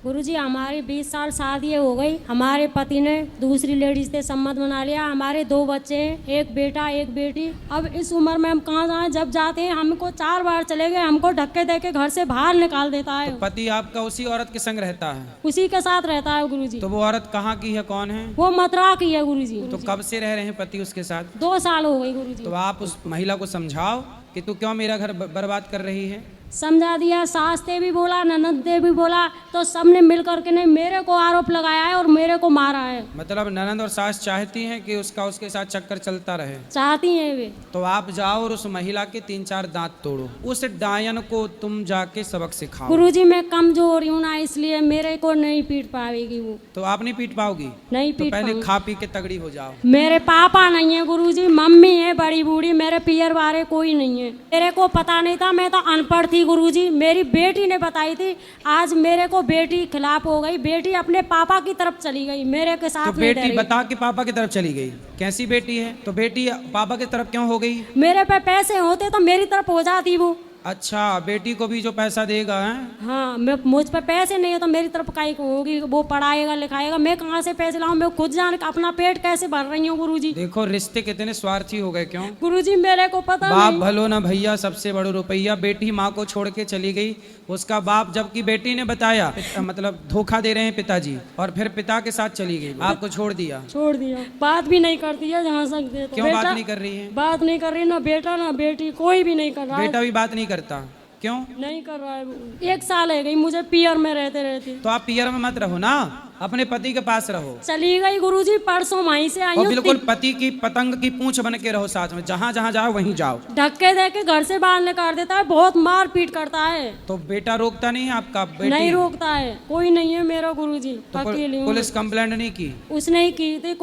गुरुजी हमारी 20 साल शादी हो गई। हमारे पति ने दूसरी लेडीज से सम्मत बना लिया। हमारे 2 बच्चे हैं, एक बेटा एक बेटी। अब इस उम्र में हम कहाँ जाएं? जब जाते हैं हमको 4 बार चले गए, हमको धक्के दे के घर से बाहर निकाल देता है। तो पति आपका उसी औरत के संग रहता है? उसी के साथ रहता है गुरुजी। तो वो औरत कहाँ की है, कौन है? वो मथुरा की है गुरुजी। तो कब से रह रहे हैं पति उसके साथ? 2 साल हो गई गुरुजी। तो आप उस महिला को समझाओ कि तू क्यों मेरा घर बर्बाद कर रही है। समझा दिया, सास ने भी बोला, ननद ने भी बोला, तो सबने मिल करके ने मेरे को आरोप लगाया है और मेरे को मारा है। मतलब ननद और सास चाहती हैं कि उसके साथ चक्कर चलता रहे? चाहती हैं वे। तो आप जाओ और उस महिला के 3-4 दांत तोड़ो। उस डायन को तुम जाके सबक सिखाओ। गुरुजी मैं कमजोर हूँ ना, इसलिए मेरे को नहीं पीट पाएगी वो। तो आप नहीं पीट पाओगी? नहीं तो पीट पहले खा पी के तगड़ी हो जाओ। मेरे पापा नहीं है गुरुजी, मम्मी है बड़ी बूढ़ी, मेरे पियर बारे कोई नहीं है। मेरे को पता नहीं था, मैं तो अनपढ़ थी गुरुजी। मेरी बेटी ने बताई थी। आज मेरे को बेटी खिलाफ हो गई। बेटी अपने पापा की तरफ चली गई, मेरे के साथ तो बेटी बता के पापा की तरफ चली गई? कैसी बेटी है? तो बेटी पापा की तरफ क्यों हो गई? मेरे पे पैसे होते तो मेरी तरफ हो जाती वो। अच्छा, बेटी को भी जो पैसा देगा है? हाँ, मैं मुझ पे पैसे नहीं है तो मेरी तरफ काई को होगी? वो पढ़ाएगा लिखाएगा, मैं कहाँ से पैसे लाऊं? मैं खुद जान अपना पेट कैसे भर रही हूँ गुरुजी। देखो रिश्ते कितने स्वार्थी हो गए। क्यों गुरुजी? मेरे को पता बाप नहीं। भलो ना भैया, सबसे बड़ो रुपया। बेटी माँ को छोड़ के चली गई, उसका बाप, जबकि बेटी ने बताया, मतलब धोखा दे रहे हैं पिताजी, और फिर पिता के साथ चली गई, आपको छोड़ दिया। बात भी नहीं करती है जहाँ सकते तो। क्यों बात नहीं कर रही है? बात नहीं कर रही, ना बेटा ना बेटी, कोई भी नहीं कर रहा है। बेटा भी बात नहीं करता? क्यों नहीं कर रहा है वो? 1 साल है गई मुझे पियर में रहते रहते। तो आप पियर में मत रहो ना, अपने पति के पास रहो। चली गई गुरुजी, परसों वहीं से आई और हूँ। बिल्कुल पति की पतंग की पूंछ बन के रहो साथ में, जहाँ जहाँ जाओ वहीं जाओ। धक्के दे के घर से बाहर निकाल देता है, बहुत मार पीट करता है। तो बेटा रोकता नहीं है आपका? बेटी नहीं रोकता है, कोई नहीं है मेरा गुरुजी, तो अकेली हूँ। पुलिस कंप्लेंट नहीं की? उसने ही की थी,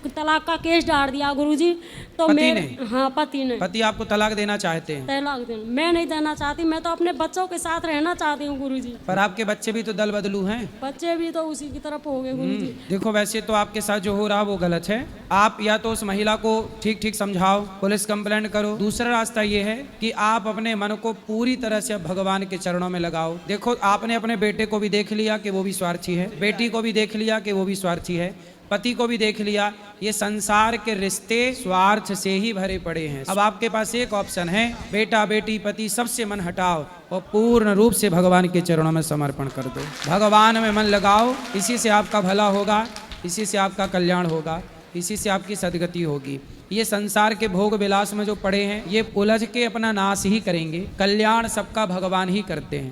तलाक का केस डाल दिया गुरुजी। तो पति मेरे ने? हाँ, पति ने। पति आपको तलाक देना चाहते हैं? तलाक देना मैं नहीं देना चाहती, मैं तो अपने बच्चों के साथ रहना चाहती हूँ गुरुजी। पर आपके बच्चे भी तो दल बदलू हैं। बच्चे भी तो उसी की तरफ हो गए गुरुजी। देखो वैसे तो आपके साथ जो हो रहा वो गलत है। आप या तो उस महिला को ठीक ठीक समझाओ, पुलिस कंप्लेंट करो। दूसरा रास्ता ये है कि आप अपने मन को पूरी तरह से भगवान के चरणों में लगाओ। देखो आपने अपने बेटे को भी देख लिया कि वो भी स्वार्थी है, बेटी को भी देख लिया कि वो भी स्वार्थी है, पति को भी देख लिया। ये संसार के रिश्ते स्वार्थ से ही भरे पड़े हैं। अब आपके पास एक ऑप्शन है, बेटा बेटी पति सबसे मन हटाओ और पूर्ण रूप से भगवान के चरणों में समर्पण कर दो। भगवान में मन लगाओ, इसी से आपका भला होगा, इसी से आपका कल्याण होगा, इसी से आपकी सदगति होगी। ये संसार के भोग विलास में जो पड़े हैं ये उलझ के अपना नाश ही करेंगे। कल्याण सबका भगवान ही करते हैं।